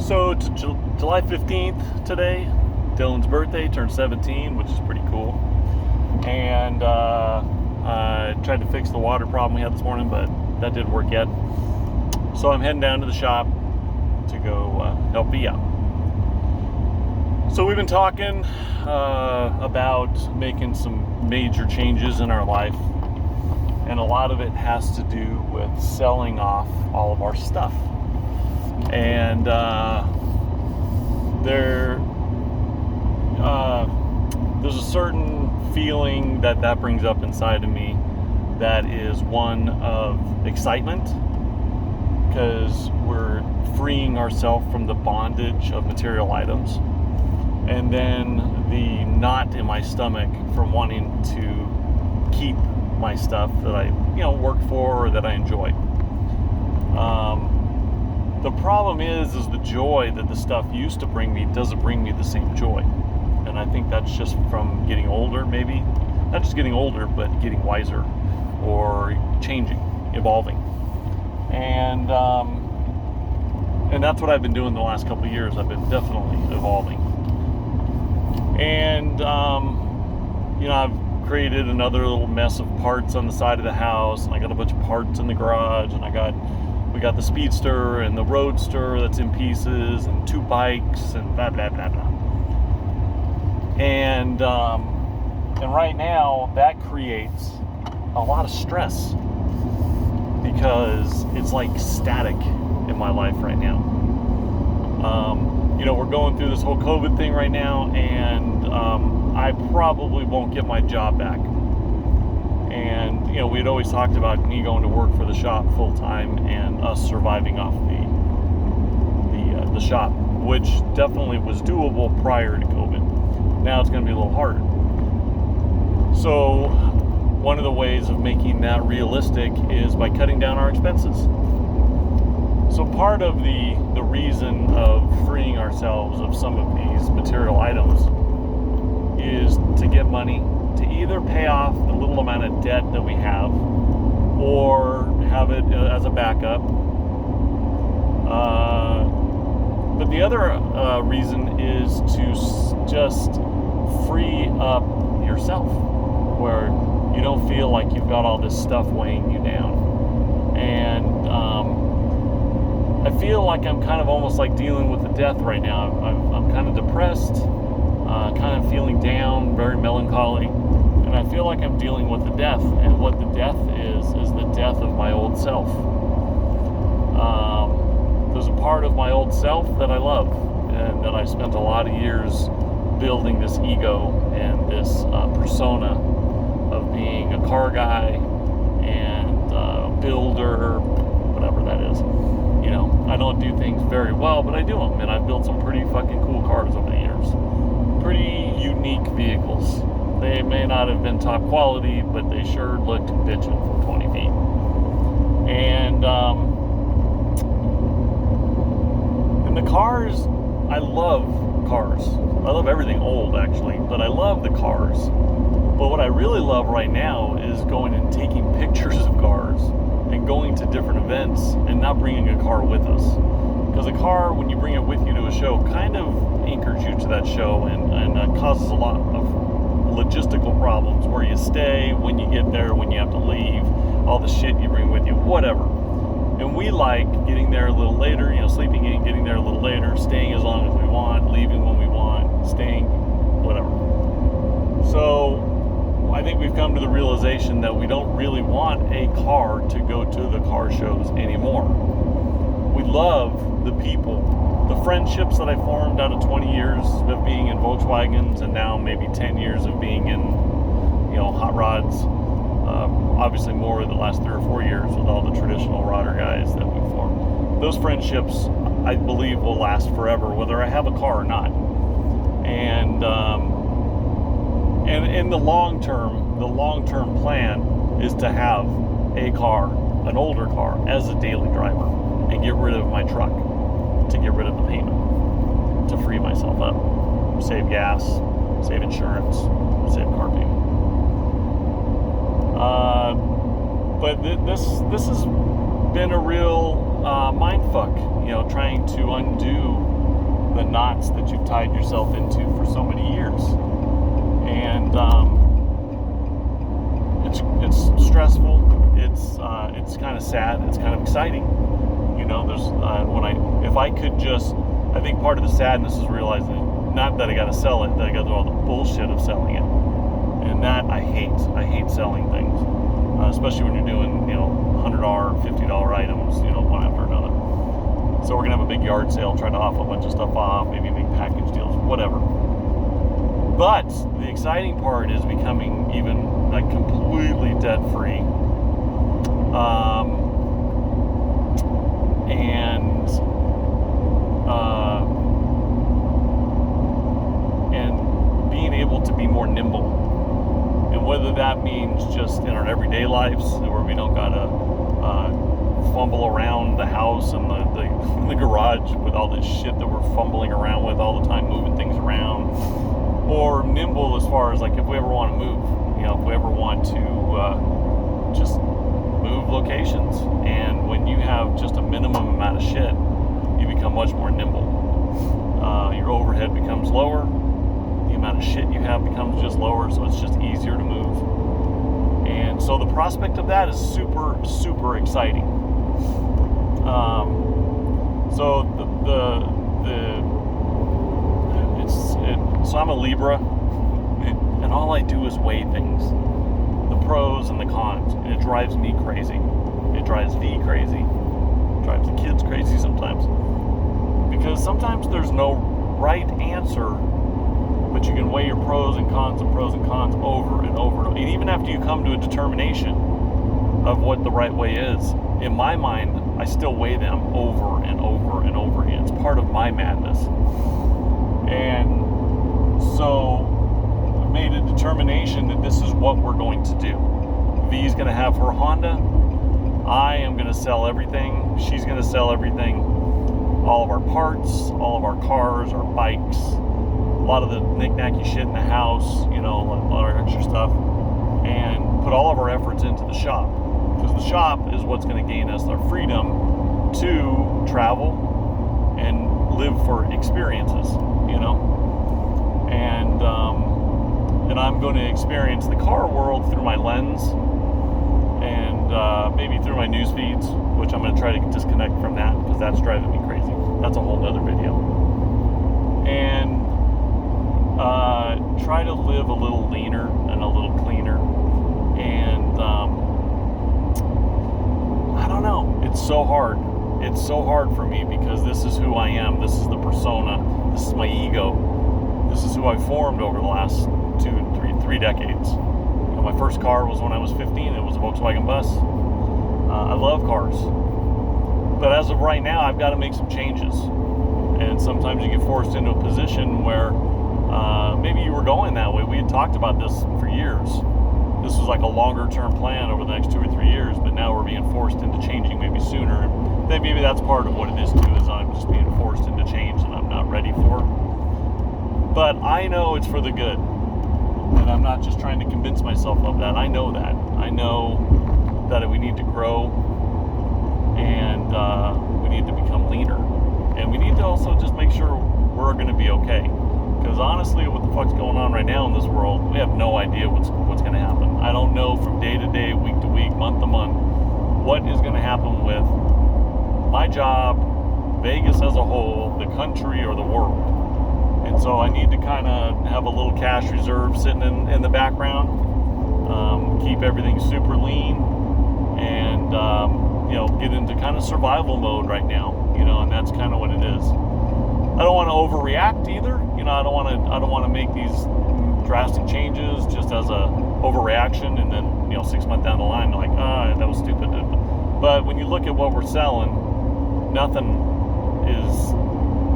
So it's July 15th today. Dylan's birthday, turned 17, which is pretty cool. And I tried to fix the water problem we had this morning, but that didn't work yet. So I'm heading down to the shop to go help B out. So we've been talking about making some major changes in our life. And a lot of it has to do with selling off all of our stuff. And there's a certain feeling that brings up inside of me that is one of excitement, because we're freeing ourselves from the bondage of material items, and then the knot in my stomach from wanting to keep my stuff that I work for or that I enjoy. The problem is the joy that the stuff used to bring me doesn't bring me the same joy. And I think that's just from getting older, maybe. Not just getting older, but getting wiser or changing, evolving. And that's what I've been doing the last couple of years. I've been definitely evolving. And, I've created another little mess of parts on the side of the house, and I got a bunch of parts in the garage, and we got the Speedster and the Roadster that's in pieces, and 2 bikes, and blah, blah, blah, blah. And right now, that creates a lot of stress, because it's like static in my life right now. We're going through this whole COVID thing right now, and I probably won't get my job back. And, we'd always talked about me going to work for the shop full time and us surviving off the shop, which definitely was doable prior to COVID. Now it's going to be a little harder. So one of the ways of making that realistic is by cutting down our expenses. So part of the reason of freeing ourselves of some of these material items is to get money to either pay off the little amount of debt that we have, or have it as a backup. But the other reason is to just free up yourself, where you don't feel like you've got all this stuff weighing you down. And I feel like I'm kind of almost like dealing with the death right now. I'm kind of depressed, kind of feeling down, very melancholy. And I feel like I'm dealing with the death. And what the death is the death of my old self. There's a part of my old self that I love, and that I spent a lot of years building this ego and this persona of being a car guy and builder, whatever that is. I don't do things very well, but I do them, and I've built some pretty fucking cool cars over the years. Pretty unique vehicles. They may not have been top quality, but they sure looked bitchin' from 20 feet. And the cars, I love cars. I love everything old, actually, but I love the cars. But what I really love right now is going and taking pictures of cars and going to different events and not bringing a car with us. Because a car, when you bring it with you to a show, kind of anchors you to that show, and causes a lot of logistical problems, where you stay, when you get there, when you have to leave, all the shit you bring with you, whatever. And we like getting there a little later, sleeping in, getting there a little later, staying as long as we want, leaving when we want, staying, whatever. So I think we've come to the realization that we don't really want a car to go to the car shows anymore. We love the people, the friendships that I formed out of 20 years of being in Volkswagens, and now maybe 10 years of being in, hot rods. Obviously more the last 3 or 4 years with all the traditional rodder guys that we formed. Those friendships, I believe, will last forever, whether I have a car or not. And in the long term plan is to have a car, an older car, as a daily driver, and get rid of my truck, to get rid of the payment, to free myself up, save gas, save insurance, save car payment. But this has been a real mind fuck, trying to undo the knots that you've tied yourself into for so many years. And it's stressful. It's kind of sad. It's kind of exciting. You know, there's if I could just, I think part of the sadness is realizing not that I got to sell it, that I got to do all the bullshit of selling it, and that I hate selling things, especially when you're doing $100, $50 items, one after another. So we're gonna have a big yard sale, try to offer a bunch of stuff off, maybe make package deals, whatever. But the exciting part is becoming even like completely debt free. And being able to be more nimble, and whether that means just in our everyday lives where we don't gotta fumble around the house and the garage with all this shit that we're fumbling around with all the time, moving things around, or nimble as far as like if we ever want to move, if we ever want to just move locations. And when you have just a minimum amount of shit, you become much more nimble. Your overhead becomes lower, the amount of shit you have becomes just lower, so it's just easier to move. And so the prospect of that is super, super exciting. So so I'm a Libra, and all I do is weigh things, the pros and the cons, and it drives me crazy. It drives V crazy. It drives the kids crazy sometimes, because sometimes there's no right answer, but you can weigh your pros and cons over and over, and even after you come to a determination of what the right way is, in my mind, I still weigh them over and over and over again. It's part of my madness. And so I made a determination that this is what we're going to do. V's going to have her Honda. I am going to sell everything. She's going to sell everything. All of our parts, all of our cars, our bikes, a lot of the knick-knacky shit in the house, a lot of our extra stuff, and put all of our efforts into the shop. Because the shop is what's going to gain us our freedom to travel and live for experiences, and I'm going to experience the car world through my lens, and maybe through my news feeds, which I'm going to try to disconnect from that because that's driving me crazy. That's a whole nother video. And try to live a little leaner and a little cleaner. And I don't know. It's so hard. It's so hard for me because this is who I am. This is the persona. This is my ego. This is who I formed over the last 3 decades. My first car was when I was 15. It was a Volkswagen bus. I love cars. But as of right now, I've got to make some changes. And sometimes you get forced into a position where maybe you were going that way. We had talked about this for years. This was like a longer term plan over the next 2 or 3 years, but now we're being forced into changing maybe sooner. And then maybe that's part of what it is too, is I'm just being forced into change that I'm not ready for. But I know it's for the good. And I'm not just trying to convince myself of that. I know that. I know that we need to grow, and we need to become leaner. And we need to also just make sure we're going to be okay. Because honestly, what the fuck's going on right now in this world, we have no idea what's going to happen. I don't know from day to day, week to week, month to month, what is going to happen with my job, Vegas as a whole, the country, or the world. And so I need to kind of have a little cash reserve sitting in the background, keep everything super lean, and get into kind of survival mode right now. And that's kind of what it is. I don't want to overreact either. I don't want to make these drastic changes just as a overreaction, and then 6 months down the line, like, that was stupid. But when you look at what we're selling, nothing is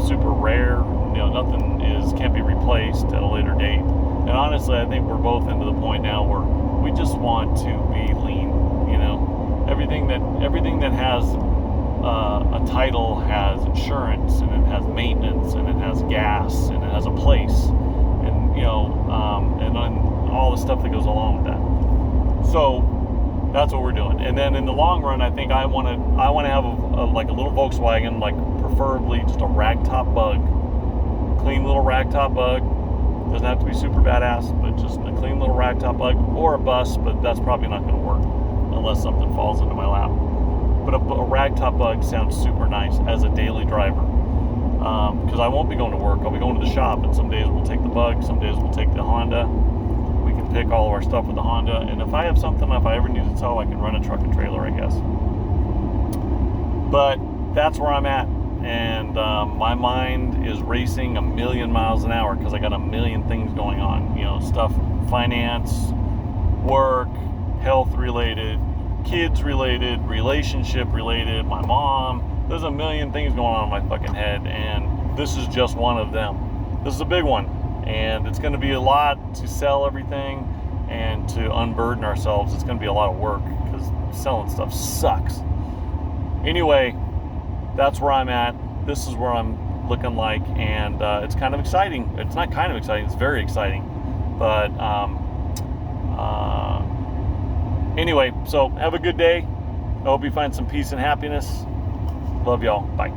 super rare. Nothing can't be replaced at a later date. And honestly, I think we're both into the point now where we just want to be lean. Everything that has a title has insurance, and it has maintenance, and it has gas, and it has a place, and and then all the stuff that goes along with that. So that's what we're doing. And then in the long run, I think I want to have a little Volkswagen, like preferably just a ragtop bug, clean little ragtop bug. Doesn't have to be super badass, but just a clean little ragtop bug, or a bus, but that's probably not going to work unless something falls into my lap. But a ragtop bug sounds super nice as a daily driver, because I won't be going to work. I'll be going to the shop, and some days we'll take the bug, some days we'll take the Honda. We can pick all of our stuff with the Honda, and if I have something, if I ever need to tow, I can run a truck and trailer, I guess. But that's where I'm at, and my mind is racing a million miles an hour because I got a million things going on. You know, stuff, finance, work, health related, kids related, relationship related, my mom. There's a million things going on in my fucking head, and this is just one of them. This is a big one, and it's going to be a lot to sell everything and to unburden ourselves. It's going to be a lot of work because selling stuff sucks. Anyway, that's where I'm at. This is where I'm looking like, and it's kind of exciting. It's not kind of exciting, it's very exciting. But anyway, so have a good day. I hope you find some peace and happiness. Love y'all. Bye.